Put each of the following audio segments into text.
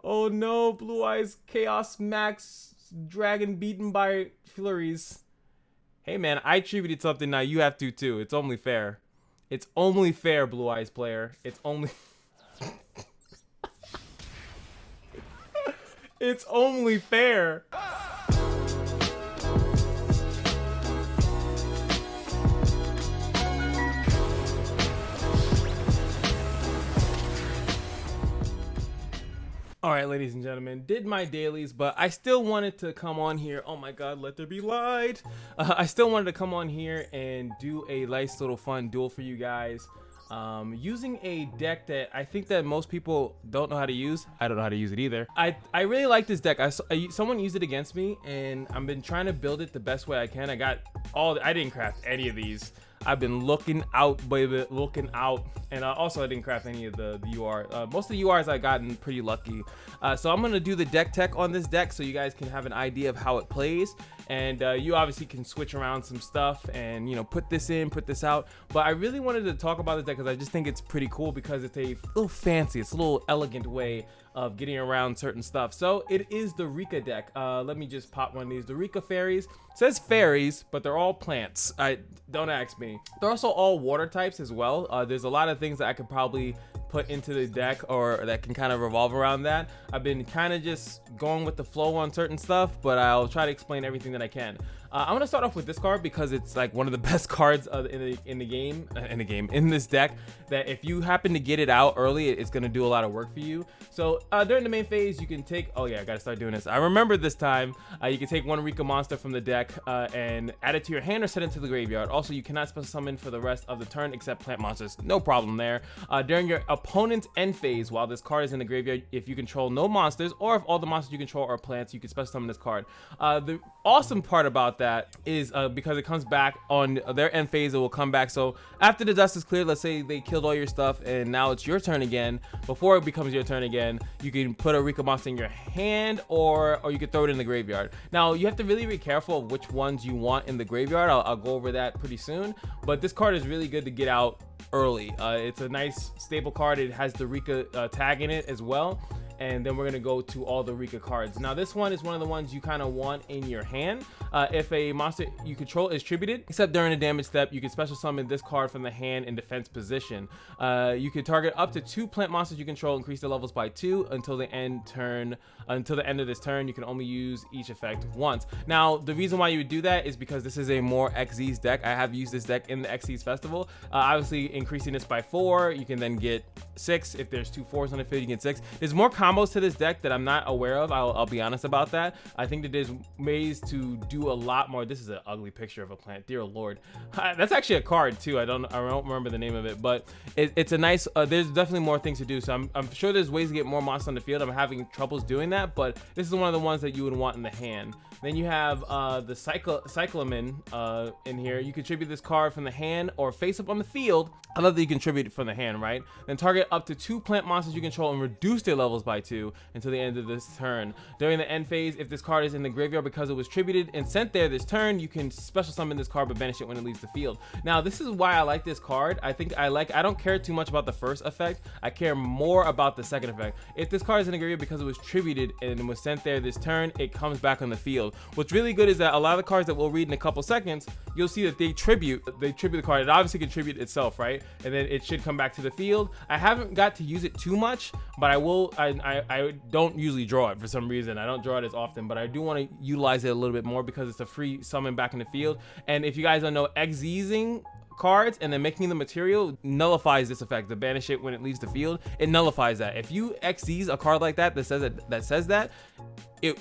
Oh no, Blue Eyes Chaos Max Dragon beaten by Flurries. Hey man, I attributed something, now you have to too. It's only fair. It's only fair, Blue Eyes player. It's only it's only fair. All right, ladies and gentlemen, did my dailies, but I still wanted to come on here. Oh my God, let there be light. I still wanted to come on here and do a nice little fun duel for you guys. Using a deck that I think that most people don't know how to use. I don't know how to use it either. I really like this deck. Someone used it against me, and I've been trying to build it the best way I can. I didn't craft any of these. I've been looking out, baby, looking out. And also I didn't craft any of the UR. Most of the URs I gotten pretty lucky. So I'm gonna do the deck tech on this deck so you guys can have an idea of how it plays. And you obviously can switch around some stuff and, you know, put this in, put this out. But I really wanted to talk about this deck because I just think it's pretty cool because it's a little fancy, it's a little elegant way of getting around certain stuff. So it is the RIKKA deck. Let me just pop one of these. The RIKKA fairies. It says fairies, but they're all plants. Don't ask me. They're also all water types as well. There's a lot of things that I could probably put into the deck or that can kind of revolve around that. I've been kind of just going with the flow on certain stuff, but I'll try to explain everything that I can. I'm gonna start off with this card because it's like one of the best cards in this deck, that if you happen to get it out early, it's gonna do a lot of work for you. So during the main phase, you can take, oh yeah, I gotta start doing this. I remember this time, you can take one RIKKA monster from the deck and add it to your hand or set it to the graveyard. Also, you cannot special summon for the rest of the turn except plant monsters. No problem there. During your opponent's end phase, while this card is in the graveyard, if you control no monsters or if all the monsters you control are plants, you can special summon this card. The awesome part about that is because it comes back on their end phase, it will come back. So after the dust is cleared, let's say they killed all your stuff and now it's your turn again. Before it becomes your turn again, you can put a RIKKA monster in your hand or you can throw it in the graveyard. Now you have to really be careful of which ones you want in the graveyard. I'll go over that pretty soon, but this card is really good to get out early. It's a nice staple card. It has the RIKKA tag in it as well. And then we're gonna go to all the RIKKA cards. Now this one is one of the ones you kind of want in your hand. If a monster you control is tributed, except during a damage step, you can special summon this card from the hand in defense position. You can target up to 2 plant monsters you control, increase their levels by 2 until the end of this turn. You can only use each effect once. Now the reason why you would do that is because this is a more XYZ deck. I have used this deck in the XYZ festival. Obviously increasing this by 4, you can then get 6. If there's 2 4s on the field, you get 6. There's more combos to this deck that I'm not aware of. I'll be honest about that. I think that there's ways to do a lot more. This is an ugly picture of a plant, dear lord. That's actually a card too. I don't remember the name of it, but it's a nice there's definitely more things to do. So I'm sure there's ways to get more monsters on the field. I'm having troubles doing that, but this is one of the ones that you would want in the hand. Then you have the Cyclamen in here. You contribute this card from the hand or face up on the field. I love that you contribute from the hand, right? Then target up to 2 plant monsters you control and reduce their levels by 2 until the end of this turn. During the end phase, if this card is in the graveyard because it was tributed and sent there this turn, you can special summon this card but banish it when it leaves the field. Now this is why I like this card. I don't care too much about the first effect. I care more about the second effect. If this card is in the graveyard because it was tributed and was sent there this turn, it comes back on the field. What's really good is that a lot of the cards that we'll read in a couple seconds, you'll see that they tribute the card. It obviously can tribute itself, right? And then it should come back to the field. I haven't got to use it too much, but I don't usually draw it for some reason. I don't draw it as often, but I do want to utilize it a little bit more because it's a free summon back in the field. And if you guys don't know, XYZing cards and then making the material nullifies this effect. To banish it when it leaves the field, it nullifies that. If you XYZ a card like that says that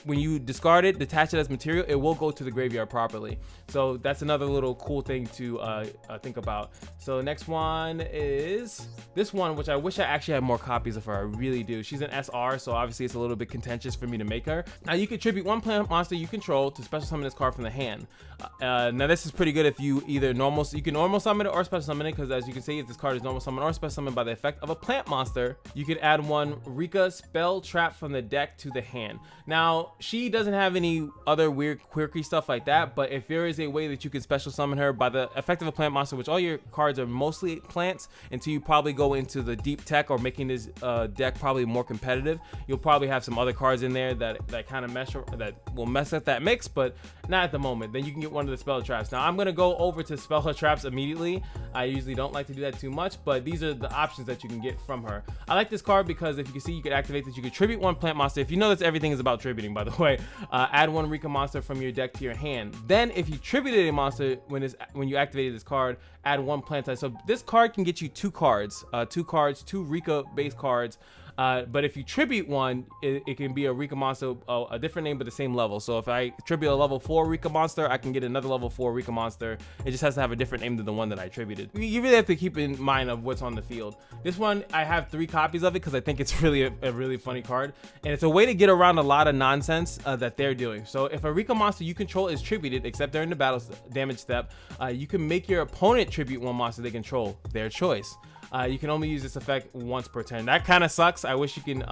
when you discard it, detach it as material, it will go to the graveyard properly. So that's another little cool thing to think about. So next one is this one, which I wish I actually had more copies of her. I really do. She's an SR, so obviously it's a little bit contentious for me to make her. Now you contribute 1 plant monster you control to special summon this card from the hand. Now this is pretty good if you either you can normal summon it or special summon it, because as you can see, if this card is normal summon or special summon by the effect of a plant monster, you can add 1 RIKKA spell trap from the deck to the hand. Now Now, she doesn't have any other weird quirky stuff like that, but if there is a way that you can special summon her by the effect of a plant monster, which all your cards are mostly plants, until you probably go into the deep tech or making this deck probably more competitive, you'll probably have some other cards in there that kind of that will mess up that mix, but not at the moment. Then you can get one of the spell traps. Now, I'm going to go over to spell her traps immediately. I usually don't like to do that too much, but these are the options that you can get from her. I like this card because if you can see, you can activate this. You can tribute one plant monster. If you know, that's everything is about tributing, by the way. Add one RIKKA monster from your deck to your hand. Then if you tributed a monster when you activated this card, add one plant type. So this card can get you two RIKKA based cards. But if you tribute one, it can be a RIKKA monster, a different name but the same level. So if I tribute a level 4 RIKKA monster, I can get another level 4 RIKKA monster. It just has to have a different name than the one that I tributed. You really have to keep in mind of what's on the field. This one, I have 3 copies of it because I think it's really a really funny card, and it's a way to get around a lot of nonsense that they're doing. So if a RIKKA monster you control is tributed, except during the battle damage step, you can make your opponent tribute one monster they control, their choice. You can only use this effect once per turn. That kind of sucks. I wish you can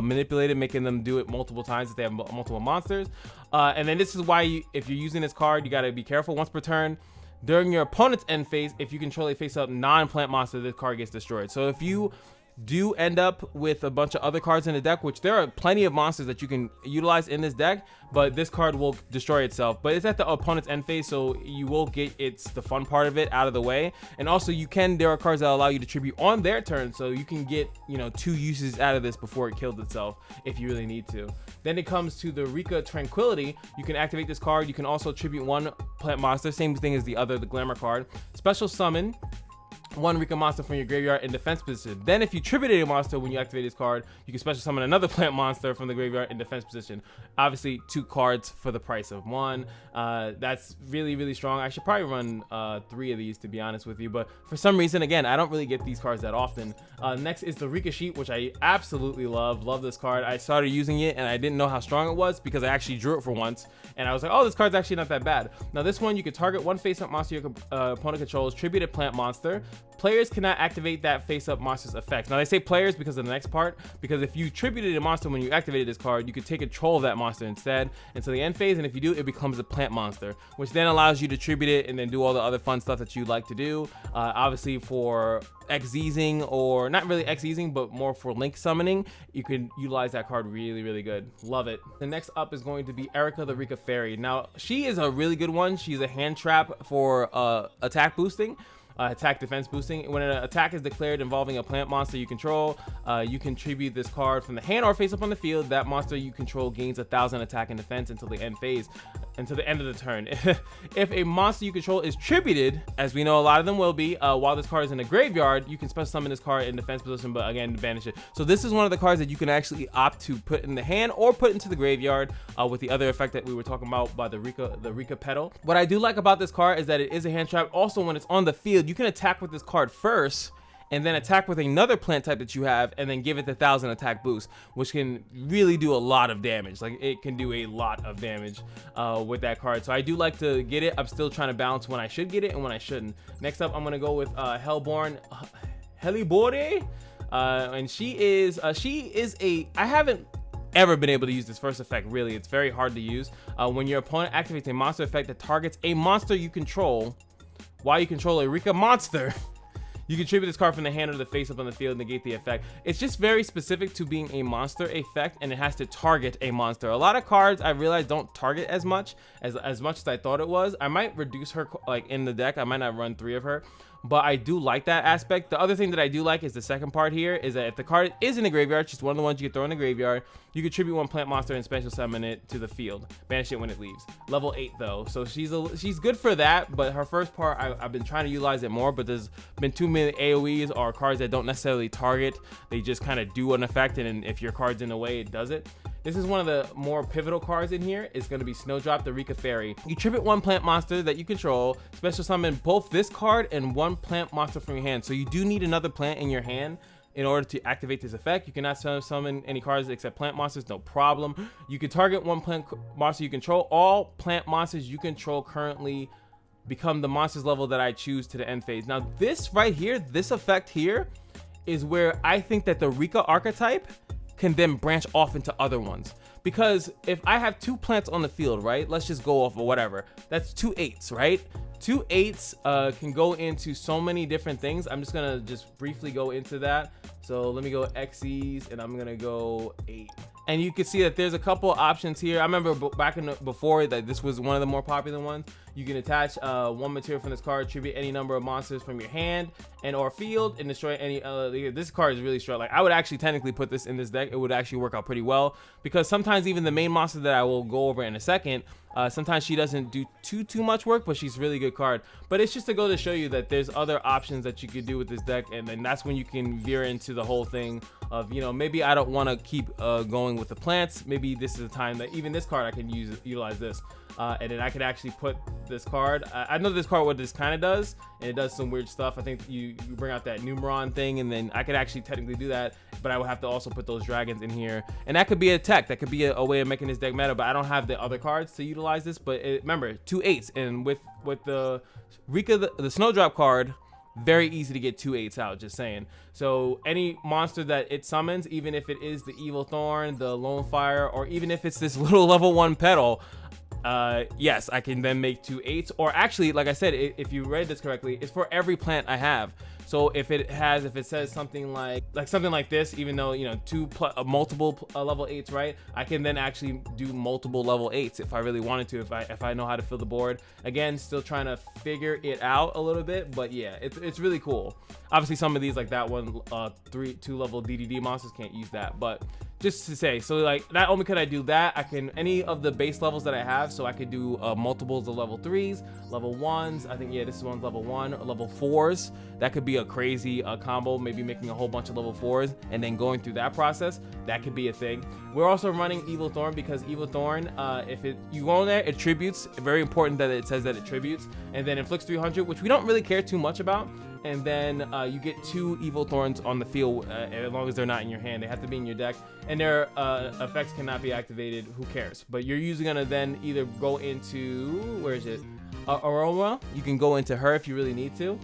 manipulate it, making them do it multiple times if they have multiple monsters. And then this is why if you're using this card, you got to be careful. Once per turn, during your opponent's end phase, if you control a face-up non-plant monster, this card gets destroyed. So if you do end up with a bunch of other cards in the deck, which there are plenty of monsters that you can utilize in this deck, but this card will destroy itself. But it's at the opponent's end phase, so you will get the fun part of it out of the way. And also there are cards that allow you to tribute on their turn, so you can get 2 uses out of this before it kills itself if you really need to. Then it comes to the RIKKA Tranquility. You can activate this card. You can also tribute one plant monster, same thing as the Glamour card. Special summon one RIKKA monster from your graveyard in defense position. Then if you tributed a monster when you activate this card, you can special summon another plant monster from the graveyard in defense position. Obviously 2 cards for the price of 1. That's really, really strong. I should probably run 3 of these, to be honest with you, but for some reason, again, I don't really get these cards that often. Next is the RIKKA Sheet, which I absolutely love this card. I started using it and I didn't know how strong it was because I actually drew it for once, and I was like, oh, this card's actually not that bad. Now this one, you can target one face-up monster your opponent controls, tribute a plant monster. Players cannot activate that face-up monster's effects. Now they say players because of the next part, because if you tributed a monster when you activated this card, you could take control of that monster instead until the end phase, and if you do, it becomes a plant monster, which then allows you to tribute it and then do all the other fun stuff that you like to do. Obviously for Xyzing, or not really Xyzing, but more for link summoning, you can utilize that card really, really good. Love it. The next up is going to be RIKKA, the RIKKA Fairy. Now she is a really good one. She's a hand trap for attack boosting. Attack defense boosting. When an attack is declared involving a plant monster you control, you can tribute this card from the hand or face up on the field. That monster you control gains 1,000 attack and defense until the end phase, until the end of the turn. If a monster you control is tributed, as we know a lot of them will be, while this card is in the graveyard, you can special summon this card in defense position, but again, banish it. So this is one of the cards that you can actually opt to put in the hand or put into the graveyard, with the other effect that we were talking about by the RIKKA Petal. What I do like about this card is that it is a hand trap. Also, when it's on the field, you can attack with this card first and then attack with another plant type that you have, and then give it the 1,000 attack boost, which can really do a lot of damage. Like, it can do a lot of damage with that card. So I do like to get it. I'm still trying to balance when I should get it and when I shouldn't. Next up, I'm gonna go with Hellborn Helibore, and she is a, I haven't ever been able to use this first effect. Really, it's very hard to use. When your opponent activates a monster effect that targets a monster you control while you control a RIKKA monster, you can tribute this card from the hand or the face up on the field and negate the effect. It's just very specific to being a monster effect, and it has to target a monster. A lot of cards I realized don't target as much as I thought it was. I might reduce her like in the deck. I might not run 3 of her, but I do like that aspect. The other thing that I do like is the second part here, is that if the card is in the graveyard, she's one of the ones you can throw in the graveyard, you can tribute one plant monster and special summon it to the field. Banish it when it leaves. Level 8 though, so she's good for that, but her first part, I've been trying to utilize it more, but there's been too many AoEs or cards that don't necessarily target. They just kind of do an effect, and if your card's in the way, it does it. This is one of the more pivotal cards in here. It's going to be Snowdrop, the RIKKA Fairy. You tribute one plant monster that you control, special summon both this card and one plant monster from your hand. So you do need another plant in your hand in order to activate this effect. You cannot summon any cards except plant monsters, no problem. You can target one plant monster you control. All plant monsters you control currently become the monsters level that I choose to the end phase. Now this right here, this effect here, is where I think that the RIKKA archetype can then branch off into other ones. Because if I have 2 plants on the field, right? Let's just go off of whatever. That's 2 8s, right? 2 8s can go into so many different things. I'm just gonna briefly go into that. So let me go Xyz, and I'm gonna go 8. And you can see that there's a couple options here. I remember back before that this was one of the more popular ones. You can attach one material from this card, tribute any number of monsters from your hand and or field, and destroy any this card is really strong. Like, I would actually technically put this in this deck. It would actually work out pretty well, because sometimes even the main monster that I will go over in a second, sometimes she doesn't do too much work, but she's a really good card. But it's just to go to show you that there's other options that you could do with this deck, and then that's when you can veer into the whole thing of, you know, maybe I don't want to keep going with the plants. Maybe this is a time that even this card I can utilize this, and then I could actually put this card. I know this card what this kind of does, and it does some weird stuff. I think you bring out that Numeron thing, and then I could actually technically do that, but I would have to also put those dragons in here, and that could be a tech. That could be a way of making this deck meta. But I don't have the other cards to utilize this. But remember, 2 8s, and with the RIKKA the Snowdrop card, very easy to get 2 8s out, just saying. So any monster that it summons, even if it is the Evil Thorn, the Lone Fire, or even if it's this little level 1 petal, yes, I can then make 2 8s. Or actually, like I said, if you read this correctly, it's for every plant I have. So if it says something like something like this, even though, you know, multiple level 8s, right? I can then actually do multiple level 8s if I really wanted to, if I know how to fill the board. Again, still trying to figure it out a little bit, but yeah, it's really cool. Obviously, some of these, like that one, 2 level DDD monsters can't use that, but just to say, so like, not only could I do that, I can any of the base levels that I have, so I could do multiples of level 3s, level 1s. I think, yeah, this one's level 1, or level 4s. That could be a crazy combo, maybe making a whole bunch of level 4s and then going through that process. That could be a thing. We're also running Evil Thorn, because Evil Thorn, if you go in there, it tributes. Very important that it says that it tributes, and then inflicts 300, which we don't really care too much about. And then you get 2 Evil Thorns on the field, as long as they're not in your hand. They have to be in your deck, and their effects cannot be activated. Who cares? But you're usually gonna then either go into, where is it, Aroma. You can go into her if you really need to.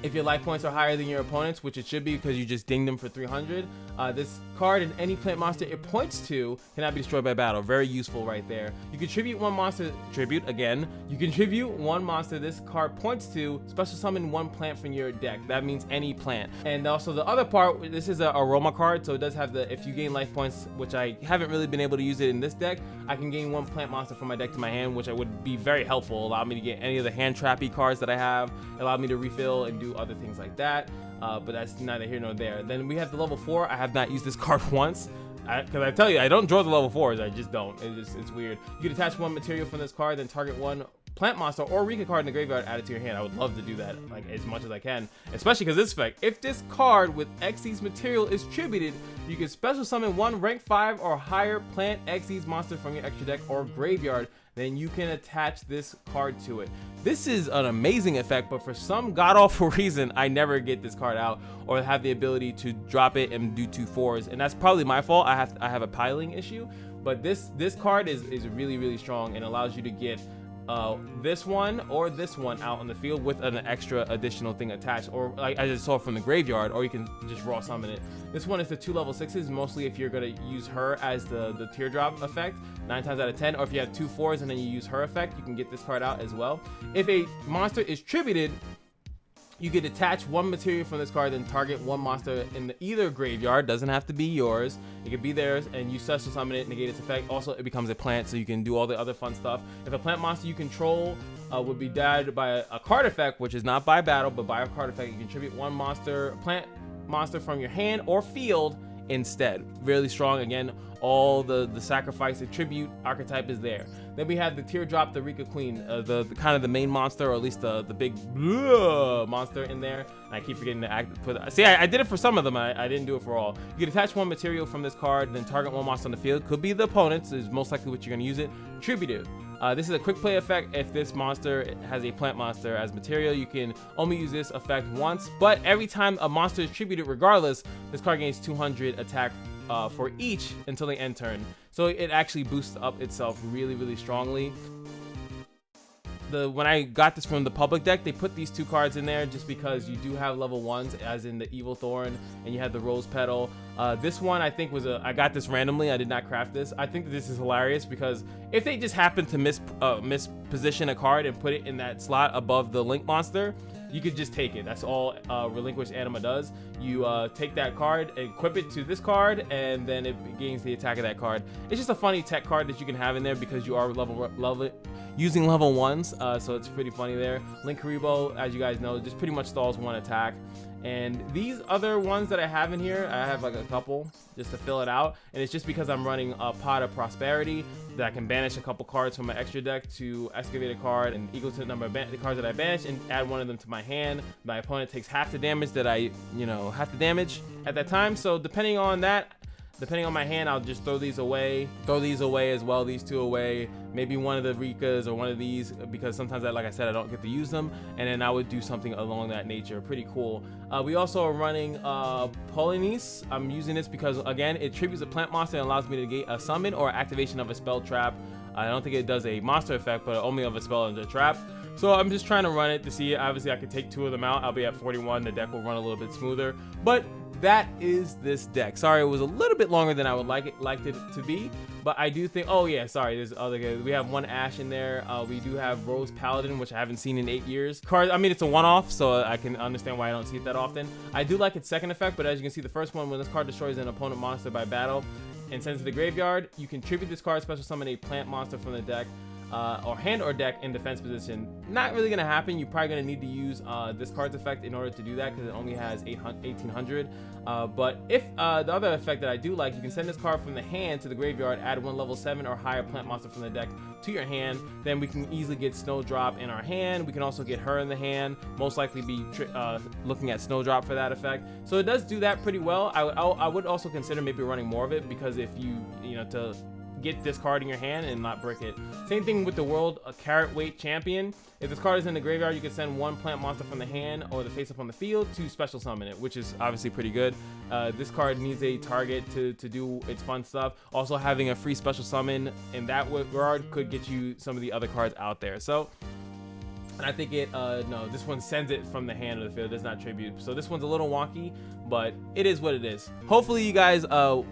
If your life points are higher than your opponent's, which it should be because you just dinged them for 300, this card and any plant monster it points to cannot be destroyed by battle. Very useful right there. You contribute 1 monster, you contribute 1 monster this card points to, special summon 1 plant from your deck. That means any plant. And also the other part, this is an aroma card, so it does have the, if you gain life points, which I haven't really been able to use it in this deck, I can gain 1 plant monster from my deck to my hand, which I would be very helpful. Allow me to get any of the hand trappy cards that I have, allow me to refill and do other things like that. But that's neither here nor there. Then we have the level 4. I have not used this card once, because I tell you, I don't draw the level 4s. I just don't. It's weird. You can attach 1 material from this card, then target 1 plant monster or RIKKA card in the graveyard, add it to your hand. I would love to do that, like, as much as I can, especially because this effect, if this card with Xyz material is tributed, you can special summon 1 rank 5 or higher plant Xyz monster from your extra deck or graveyard. Then you can attach this card to it. This is an amazing effect, but for some god-awful reason, I never get this card out or have the ability to drop it and do 2 4s, and that's probably my fault. I have a piling issue, but this card is really strong and allows you to get this one or this one out on the field with an extra additional thing attached, or like I just saw from the graveyard, or you can just raw summon it. This one is the 2 level 6s, mostly if you're going to use her as the teardrop effect 9 times out of 10, or if you have 2 4s and then you use her effect, you can get this card out as well. If a monster is tributed, you can detach 1 material from this card, then target 1 monster in either graveyard. Doesn't have to be yours. It could be theirs, and you special summon it, negate its effect. Also, it becomes a plant, so you can do all the other fun stuff. If a plant monster you control would be died by a card effect, which is not by battle, but by a card effect, you contribute 1 plant monster from your hand or field instead. Really strong. Again, all the sacrifice, the tribute archetype is there. Then we have the teardrop, the RIKKA Queen, the kind of the main monster, or at least the big monster in there. And I keep forgetting to see, I did it for some of them. I didn't do it for all. You can attach 1 material from this card, then target 1 monster on the field. Could be the opponent's, is most likely what you're going to use it. Tributed. This is a quick play effect. If this monster has a plant monster as material, you can only use this effect once, but every time a monster is tributed regardless, this card gains 200 attack for each until the end turn. So it actually boosts up itself really strongly. when I got this from the public deck, they put these 2 cards in there just because you do have level 1s, as in the Evil Thorn, and you have the Rose Petal. This one I think was I got this randomly. I did not craft this. I think that this is hilarious because if they just happen to misposition a card and put it in that slot above the Link monster, you could just take it. That's all Relinquish Anima does. You take that card, equip it to this card, and then it gains the attack of that card. It's just a funny tech card that you can have in there because you are using level 1s, so it's pretty funny there. Link Karibo, as you guys know, just pretty much stalls 1 attack. And these other ones that I have in here, I have like a couple just to fill it out, and it's just because I'm running a Pot of Prosperity that I can banish a couple cards from my extra deck to excavate a card and equal to the number of the cards that I banish and add one of them to my hand. My opponent takes half the damage that I, half the damage at that time. So depending on my hand, I'll just throw these away as well, these 2 away, maybe one of the RIKKAs or one of these, because sometimes, like I said, I don't get to use them, and then I would do something along that nature. Pretty cool. We also are running Polonice. I'm using this because, again, it tributes a plant monster and allows me to negate a summon or activation of a spell trap. I don't think it does a monster effect, but only of a spell and a trap. So I'm just trying to run it to see. Obviously, I could take 2 of them out. I'll be at 41. The deck will run a little bit smoother, but that is this deck. Sorry, it was a little bit longer than I would like it to be, but I do think, oh yeah, sorry, there's other guys. We have 1 Ash in there. We do have Rose Paladin, which I haven't seen in 8 years. Cards, I mean, it's a one-off, so I can understand why I don't see it that often. I do like its second effect, but as you can see, the first one, when this card destroys an opponent monster by battle and sends it to the graveyard, you can tribute this card, special summon a plant monster from the deck, or hand or deck in defense position. Not really gonna happen. You're probably gonna need to use this card's effect in order to do that because it only has 1800. But if the other effect that I do like, you can send this card from the hand to the graveyard, add 1 level 7 or higher plant monster from the deck to your hand. Then we can easily get Snowdrop in our hand. We can also get her in the hand. Most likely be looking at Snowdrop for that effect. So it does do that pretty well. I would also consider maybe running more of it, because if you to get this card in your hand and not brick it. Same thing with the World Carrot Weight Champion. If this card is in the graveyard, you can send 1 plant monster from the hand or the face up on the field to special summon it, which is obviously pretty good. This card needs a target to do its fun stuff. Also, having a free special summon in that regard could get you some of the other cards out there. So, and I think no, this one sends it from the hand of the field, does not tribute. So this one's a little wonky, but it is what it is. Hopefully you guys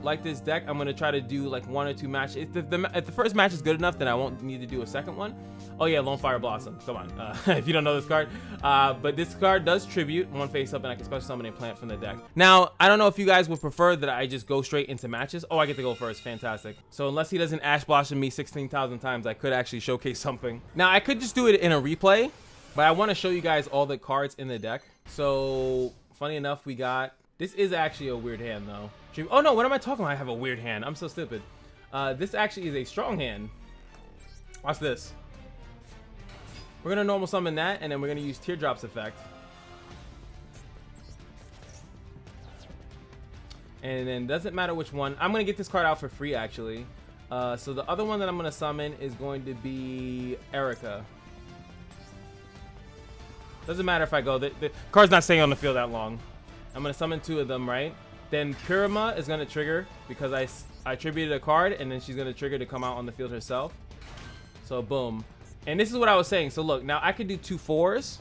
like this deck. I'm gonna try to do like 1 or 2 matches. If the first match is good enough, then I won't need to do a second one. Oh yeah, Lone Fire Blossom. Come on, if you don't know this card. But this card does tribute 1 face up, and I can special summon a plant from the deck. Now, I don't know if you guys would prefer that I just go straight into matches. Oh, I get to go first. Fantastic. So unless he doesn't Ash Blossom me 16,000 times, I could actually showcase something. Now, I could just do it in a replay, but I want to show you guys all the cards in the deck. So, funny enough, we got... This is actually a weird hand, though. Oh, no, what am I talking about? I have a weird hand. I'm so stupid. This actually is a strong hand. Watch this. We're going to normal summon that, and then we're going to use Teardrop's effect. And then doesn't matter which one. I'm going to get this card out for free, actually. So the other one that I'm going to summon is going to be RIKKA. Doesn't matter if I go. The card's not staying on the field that long. I'm going to summon 2 of them, right? Then Pirama is going to trigger because I tributed a card, and then she's going to trigger to come out on the field herself. So boom. And this is what I was saying. So look, now I could do 2 4s.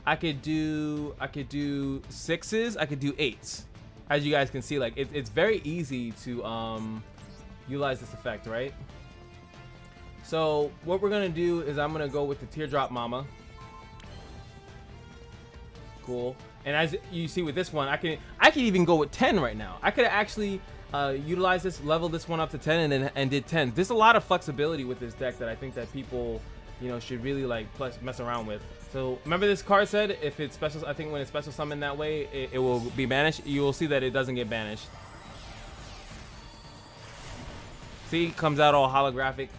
I could do 6s. I could do 8s. As you guys can see, like it's very easy to utilize this effect, right? So what we're going to do is I'm going to go with the Teardrop Mama. Cool. And as you see with this one, I can even go with 10 right now. I could actually utilize this, level this one up to 10, and did 10. There's a lot of flexibility with this deck that I think that people, should really like mess around with. So remember, this card said if it's special, I think when it's special summoned that way, it will be banished. You will see that it doesn't get banished. See, comes out all holographic.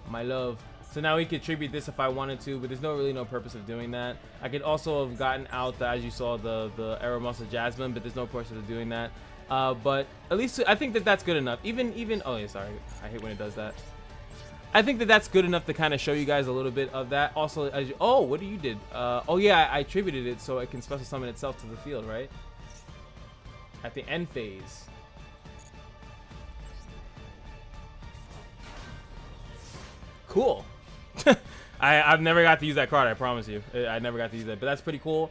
My love. So now we could tribute this if I wanted to, but there's really no purpose of doing that. I could also have gotten out, as you saw, the Aeromosa Jasmine, but there's no purpose of doing that. But at least I think that that's good enough. Even oh yeah, sorry, I hate when it does that. I think that that's good enough to kind of show you guys a little bit of that. Also, oh, what you did? Oh yeah, I tributed it so it can special summon itself to the field, right? At the end phase. Cool. I've never got to use that card, I promise you. I never got to use that, but that's pretty cool.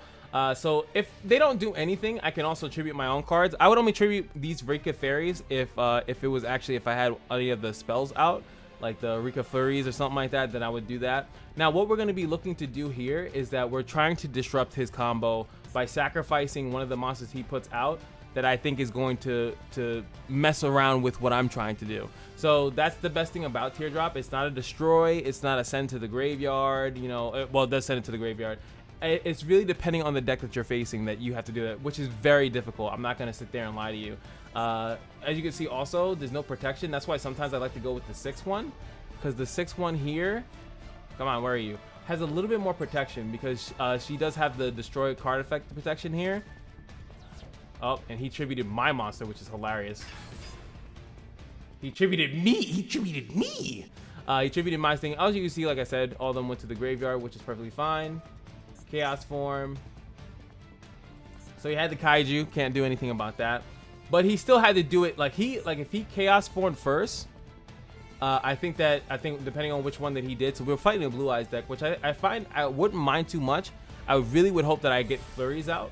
So if they don't do anything, I can also tribute my own cards. I would only tribute these RIKKA Fairies if it was actually, if I had any of the spells out, like the RIKKA Flurries or something like that, then I would do that. Now, what we're going to be looking to do here is that we're trying to disrupt his combo by sacrificing one of the monsters he puts out that I think is going to mess around with what I'm trying to do. So that's the best thing about Teardrop. It's not a destroy, it's not a send to the graveyard, you know, well, it does send it to the graveyard. It's really depending on the deck that you're facing that you have to do that, which is very difficult. I'm not going to sit there and lie to you. As you can see also, there's no protection. That's why sometimes I like to go with the 6-1, because the 6-1 here, come on, where are you, has a little bit more protection because she does have the destroy card effect protection here. Oh, and he tributed my monster, which is hilarious. He tributed me. He tributed me. He tributed my thing. As you can see, like I said, all of them went to the graveyard, which is perfectly fine. Chaos form. So he had the kaiju. Can't do anything about that. But he still had to do it. Like if he chaos formed first, I think depending on which one that he did. So we were fighting a Blue Eyes deck, which I find I wouldn't mind too much. I really would hope that I get flurries out.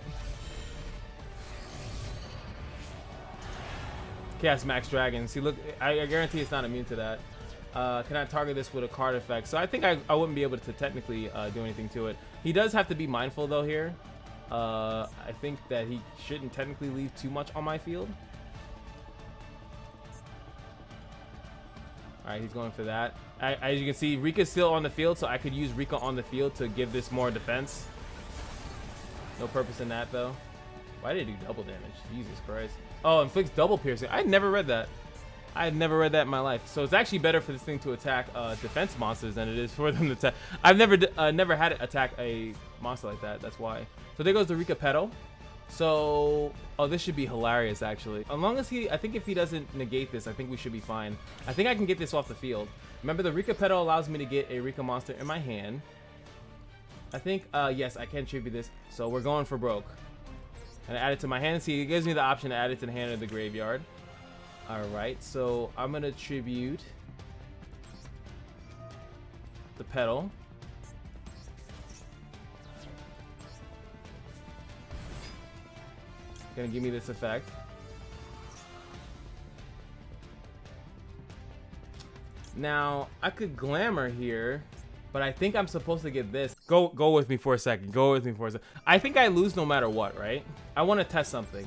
Chaos Max Dragon. See, look, I guarantee it's not immune to that. Can I target this with a card effect? So I think I wouldn't be able to technically do anything to it. He does have to be mindful though here. I think that he shouldn't technically leave too much on my field. All right, he's going for that. As you can see, Rikka's still on the field, so I could use RIKKA on the field to give this more defense. No purpose in that though. Why did he do double damage? Jesus Christ. Oh, inflicts double piercing. I never read that. I had never read that in my life. So it's actually better for this thing to attack defense monsters than it is for them to attack. I've never had it attack a monster like that. That's why. So there goes the RIKKA Petal. So, oh, this should be hilarious actually. As long as I think if he doesn't negate this, I think we should be fine. I think I can get this off the field. Remember, the RIKKA Petal allows me to get a RIKKA monster in my hand. I think, yes, I can tribute this. So we're going for broke. And add it to my hand. See, it gives me the option to add it to the hand or the graveyard. Alright, so I'm going to tribute the Petal. Gonna give me this effect. Now, I could Glamour here, but I think I'm supposed to get this. Go with me for a second. Go with me for a second. I think I lose no matter what, right? I want to test something.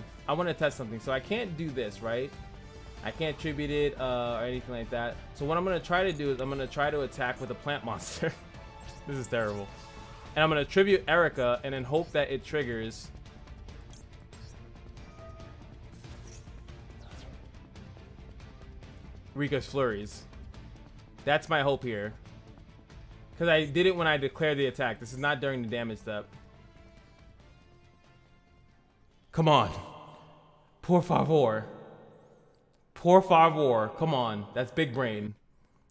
So I can't do this, right? I can't tribute it or anything like that. So what I'm going to try to do is I'm going to try to attack with a plant monster. This is terrible. And I'm going to tribute Erica and then hope that it triggers Rikka's Flurries. That's my hope here. Because I did it when I declared the attack. This is not during the damage step. Come on. Por favor. Por favor. Come on. That's big brain.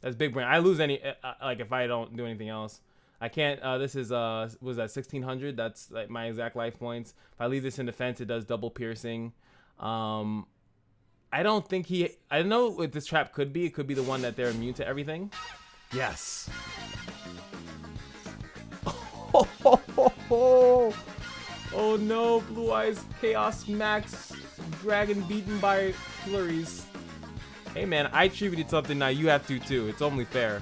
That's big brain. I lose any, like if I don't do anything else. I can't, this is, was that 1600? That's like my exact life points. If I leave this in defense, it does double piercing. I don't think I don't know what this trap could be. It could be the one that they're immune to everything. Yes. Oh no, Blue Eyes Chaos Max Dragon beaten by Flurries. Hey man, I tributed something, now you have to too. It's only fair.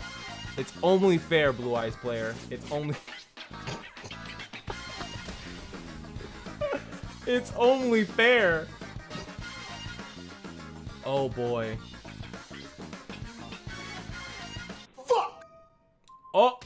It's only fair, Blue Eyes player. It's only it's only fair. Oh boy. Fuck. Oh.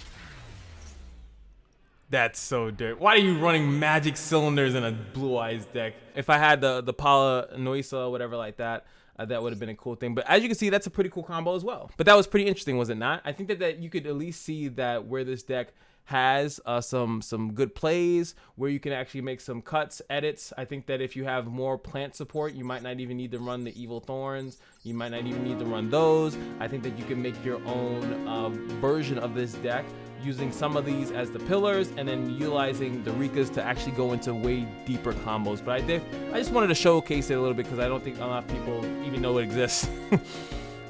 That's so dirt. Why are you running magic cylinders in a Blue Eyes deck? If I had the Pala Noisa or whatever like that, that would have been a cool thing. But as you can see, that's a pretty cool combo as well. But that was pretty interesting, was it not? I think that you could at least see that where this deck has some good plays, where you can actually make some cuts, edits. I think that if you have more plant support, you might not even need to run the Evil Thorns. You might not even need to run those. I think that you can make your own version of this deck, using some of these as the pillars and then utilizing the Rikkas to actually go into way deeper combos. But I just wanted to showcase it a little bit because I don't think a lot of people even know it exists.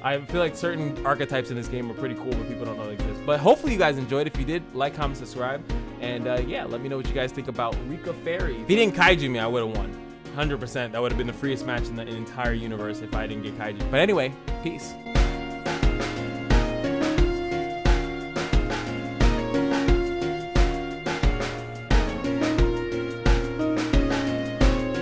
I feel like certain archetypes in this game are pretty cool, but people don't know they exist. But hopefully you guys enjoyed. If you did, like, comment, subscribe, and yeah, let me know what you guys think about RIKKA Fairies. If he didn't kaiju me, I would have won. 100%. That would have been the freest match in the entire universe if I didn't get kaiju. But anyway, peace.